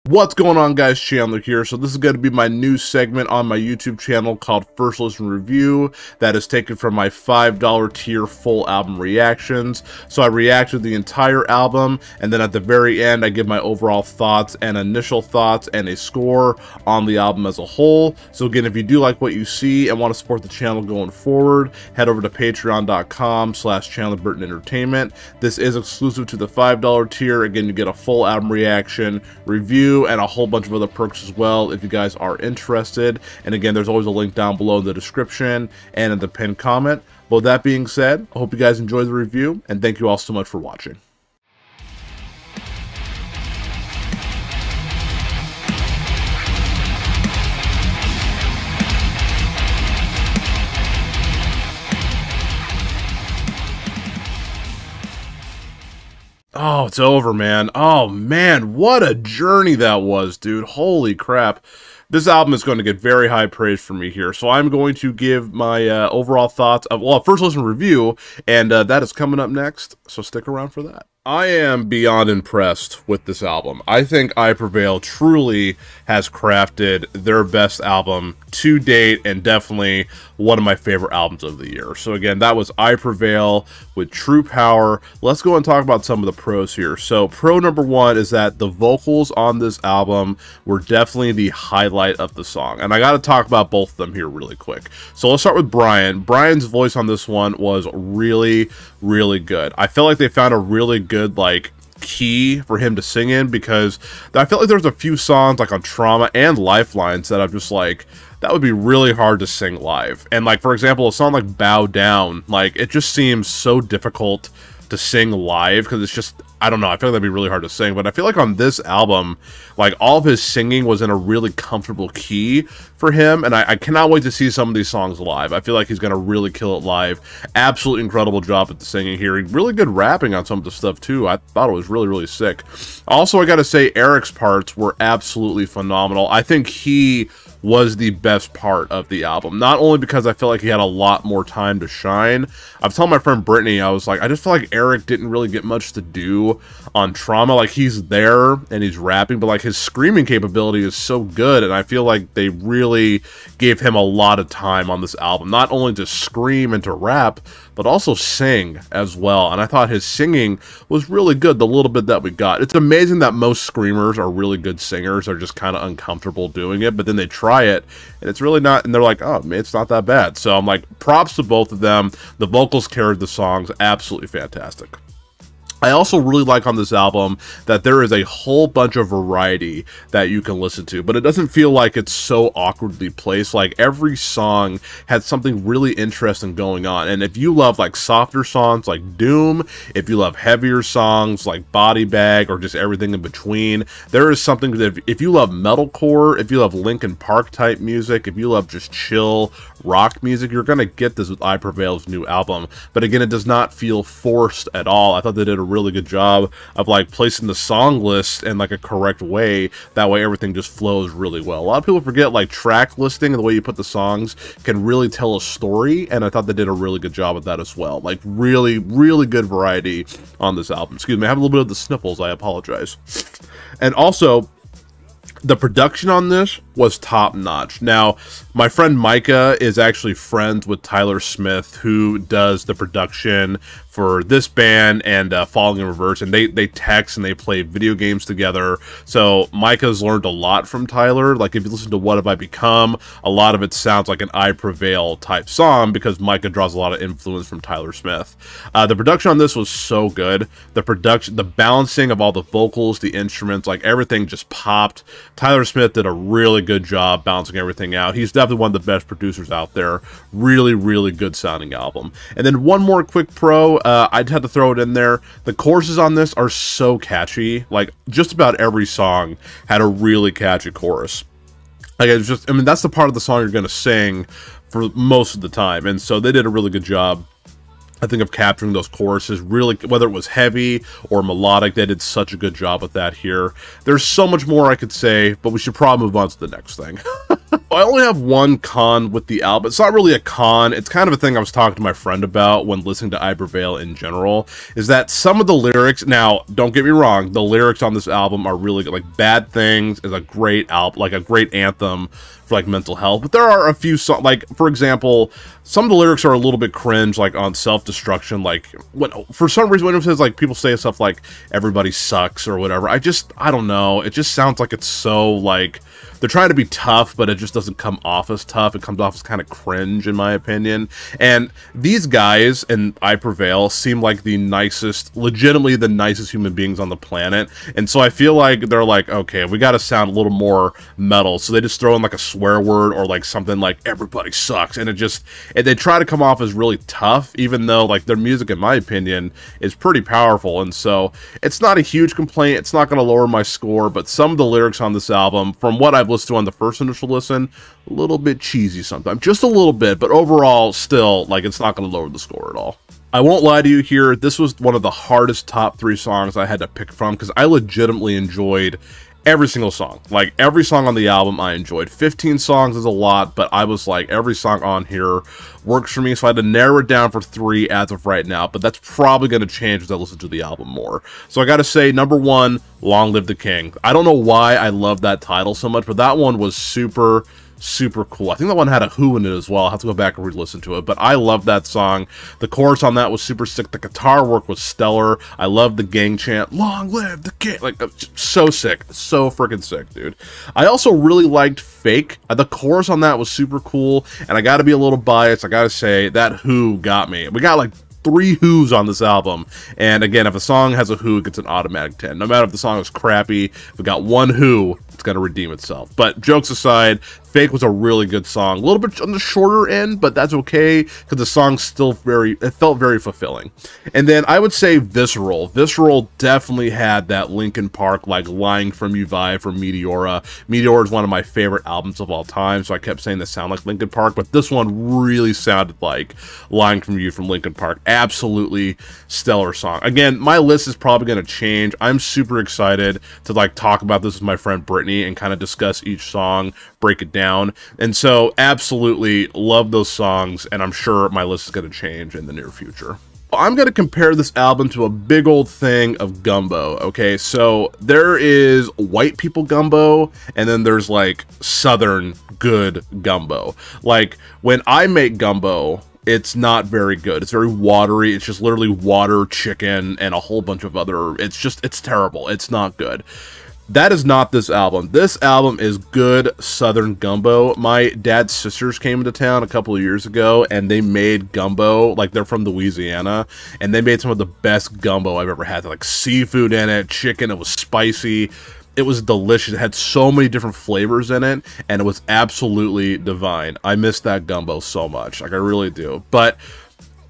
What's going on, guys? Chandler here. So this is going to be my new segment on my YouTube channel called First Listen Review that is taken from my $5 tier full album reactions. So I react to the entire album, and then at the very end I give my overall thoughts and initial thoughts and a score on the album as a whole. So again, if you do like what you see and want to support the channel going forward, head over to patreon.com/ChandlerBurtonEntertainment. This is exclusive to the $5 tier. Again, you get a full album reaction, review, and a whole bunch of other perks as well if you guys are interested. And again, there's always a link down below in the description and in the pinned comment. But with that being said, I hope you guys enjoyed the review, and thank you all so much for watching. Oh, it's over, man. Oh, man, what a journey that was, dude. Holy crap. This album is going to get very high praise for me here. So I'm going to give my overall thoughts of, well, first listen review, and that is coming up next, so stick around for that. I am beyond impressed with this album. I think I Prevail truly has crafted their best album to date, and definitely one of my favorite albums of the year. So again, that was I Prevail with True Power. Let's go and talk about some of the pros here. So pro number one is that the vocals on this album were definitely the highlight of the song, and I got to talk about both of them here really quick. So let's start with Brian. Brian's voice on this one was really good. I felt like they found a really good key for him to sing in, because I felt like there's a few songs like on Trauma and Lifelines that I'm just like, that would be really hard to sing live. And like, for example, a song like Bow Down, like it just seems so difficult to sing live because it's just, I don't know, I feel like that'd be really hard to sing. But I feel like on this album, like all of his singing was in a really comfortable key for him, and I cannot wait to see some of these songs live. I feel like he's gonna really kill it live. Absolutely incredible job at the singing here. Really good rapping on some of the stuff too. I thought it was really sick. Also, I gotta say, Eric's parts were absolutely phenomenal. I think he was the best part of the album, not only because I feel like he had a lot more time to shine. I've told my friend Brittany, I was like, I just feel like Eric didn't really get much to do on Trauma. Like, he's there and he's rapping, but like his screaming capability is so good, and I feel like they really gave him a lot of time on this album, not only to scream and to rap, but also sing as well. And I thought his singing was really good, the little bit that we got. It's amazing that most screamers are really good singers. They're just kind of uncomfortable doing it, but then they try it and it's really not, and they're like, oh man, it's not that bad. So I'm like, props to both of them. The vocals carried the songs, absolutely fantastic. I also really like on this album that there is a whole bunch of variety that you can listen to, but it doesn't feel like it's so awkwardly placed. Like, every song had something really interesting going on. And if you love like softer songs like Doom, if you love heavier songs like Body Bag, or just everything in between, there is something that if you love metalcore, if you love Linkin Park type music, if you love just chill rock music, you're gonna get this with I Prevail's new album. But again, it does not feel forced at all. I thought they did a really good job of like placing the song list in like a correct way. That way everything just flows really well. A lot of people forget like track listing and the way you put the songs can really tell a story, and I thought they did a really good job of that as well. Like, really good variety on this album. Excuse me, I have a little bit of the sniffles, I apologize. And also, the production on this was top notch. Now, my friend Micah is actually friends with Tyler Smith, who does the production for this band and Falling in Reverse, and they text and they play video games together. So Micah's learned a lot from Tyler. Like, if you listen to What Have I Become, a lot of it sounds like an I Prevail type song, because Micah draws a lot of influence from Tyler Smith. The production on this was so good. The production, the balancing of all the vocals, the instruments, like everything just popped. Tyler Smith did a really good job balancing everything out. He's definitely one of the best producers out there. Really good sounding album. And then one more quick pro, I'd have to throw it in there. The choruses on this are so catchy. Like, just about every song had a really catchy chorus. Like, it's just, I mean, that's the part of the song you're gonna sing for most of the time, and so they did a really good job, I think, of capturing those choruses. Really, whether it was heavy or melodic, they did such a good job with that here. There's so much more I could say, but we should probably move on to the next thing. I only have one con with the album. It's not really a con. It's kind of a thing I was talking to my friend about when listening to I Prevail in general, is that some of the lyrics, now, don't get me wrong, the lyrics on this album are really good. Like, Bad Things is a great album, like a great anthem for like mental health, but there are a few songs, like, for example, some of the lyrics are a little bit cringe, like on self-destruction, like, when, for some reason, when it says, like, people say stuff like, everybody sucks or whatever, I don't know, it just sounds like it's so, like, they're trying to be tough, but it just doesn't come off as tough. It comes off as kind of cringe, in my opinion. And these guys in I Prevail seem like the nicest, legitimately the nicest human beings on the planet. And so I feel like they're like, okay, we got to sound a little more metal. So they just throw in like a swear word or like something like everybody sucks. And they try to come off as really tough, even though like their music, in my opinion, is pretty powerful. And so it's not a huge complaint. It's not going to lower my score, but some of the lyrics on this album, from what I've listened to on the first initial listen, a little bit cheesy sometimes, just a little bit, but overall still, like, it's not going to lower the score at all. I won't lie to you here, this was one of the hardest top 3 songs I had to pick from, because I legitimately enjoyed every single song. Like, every song on the album I enjoyed. 15 songs is a lot, but I was like, every song on here works for me, so I had to narrow it down for 3 as of right now, but that's probably going to change as I listen to the album more. So I gotta say, number 1, Long Live the King. I don't know why I love that title so much, but that one was super cool. I think that one had a Who in it as well. I'll have to go back and re-listen to it, but I love that song. The chorus on that was super sick. The guitar work was stellar. I love the gang chant, Long Live the King. Like, so sick. So freaking sick, dude. I also really liked Fake. The chorus on that was super cool, and I gotta be a little biased. I gotta say, that Who got me. We got like 3 Who's on this album, and again, if a song has a Who, it gets an automatic 10. No matter if the song is crappy, if we got one Who, it's going to redeem itself. But jokes aside, Fake was a really good song. A little bit on the shorter end, but that's okay, because the song's still it felt very fulfilling. And then I would say Visceral. Visceral definitely had that Linkin Park, like, Lying From You vibe from Meteora. Meteora is one of my favorite albums of all time, so I kept saying this sound like Linkin Park, but this one really sounded like Lying From You from Linkin Park. Absolutely stellar song. Again, my list is probably going to change. I'm super excited to, like, talk about this with my friend Brittany and kind of discuss each song, break it down. And so absolutely love those songs, and I'm sure my list is going to change in the near future. I'm going to compare this album to a big old thing of gumbo, okay? So there is white people gumbo, and then there's, like, southern good gumbo. Like, when I make gumbo, it's not very good. It's very watery. It's just literally water, chicken, and a whole bunch of other... it's terrible. It's not good. That is not this album. This album is good Southern gumbo. My dad's sisters came into town a couple of years ago, and they made gumbo. Like, they're from Louisiana, and they made some of the best gumbo I've ever had. Like, seafood in it, chicken, it was spicy. It was delicious. It had so many different flavors in it, and it was absolutely divine. I miss that gumbo so much. Like, I really do. But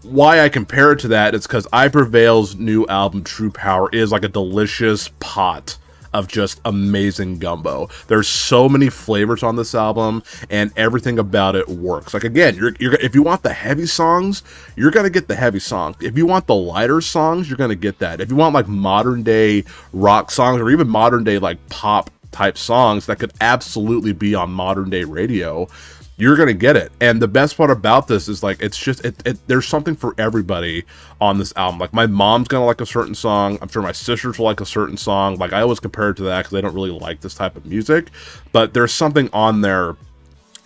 why I compare it to that is because I Prevail's new album, True Power, is like a delicious pot of just amazing gumbo. There's so many flavors on this album, and everything about it works. Like, again, if you want the heavy songs, you're gonna get the heavy songs. If you want the lighter songs, you're gonna get that. If you want, like, modern day rock songs, or even modern day, like, pop type songs that could absolutely be on modern day radio, you're gonna get it. And the best part about this is, like, it's just there's something for everybody on this album. Like, my mom's gonna like a certain song, I'm sure my sisters will like a certain song. Like, I always compare it to that because they don't really like this type of music, but there's something on there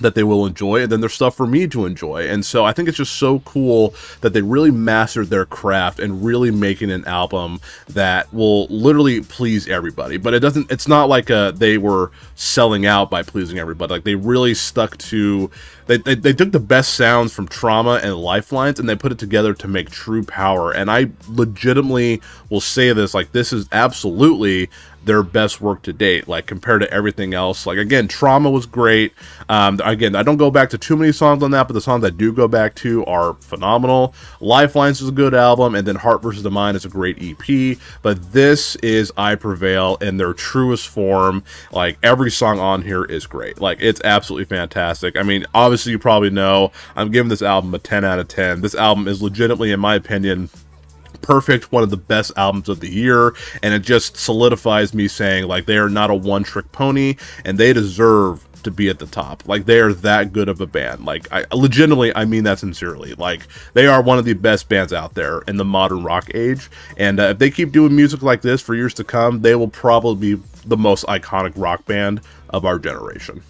that they will enjoy, and then there's stuff for me to enjoy. And so I think it's just so cool that they really mastered their craft and really making an album that will literally please everybody. But it's not like they were selling out by pleasing everybody. Like, they really stuck to, they took the best sounds from Trauma and Lifelines, and they put it together to make True Power. And I legitimately will say this, like, this is absolutely their best work to date, like, compared to everything else. Like, again, Trauma was great. Again, I don't go back to too many songs on that, but the songs I do go back to are phenomenal. Lifelines is a good album, and then Heart vs. the Mind is a great EP, but this is I Prevail in their truest form. Like, every song on here is great. Like, it's absolutely fantastic. I mean, obviously, you probably know I'm giving this album a 10 out of 10. This album is legitimately, in my opinion, perfect, one of the best albums of the year, and it just solidifies me saying, like, they are not a one-trick pony, and they deserve to be at the top. Like, they are that good of a band. Like, I legitimately, I mean that sincerely. Like, they are one of the best bands out there in the modern rock age, and if they keep doing music like this for years to come, they will probably be the most iconic rock band of our generation.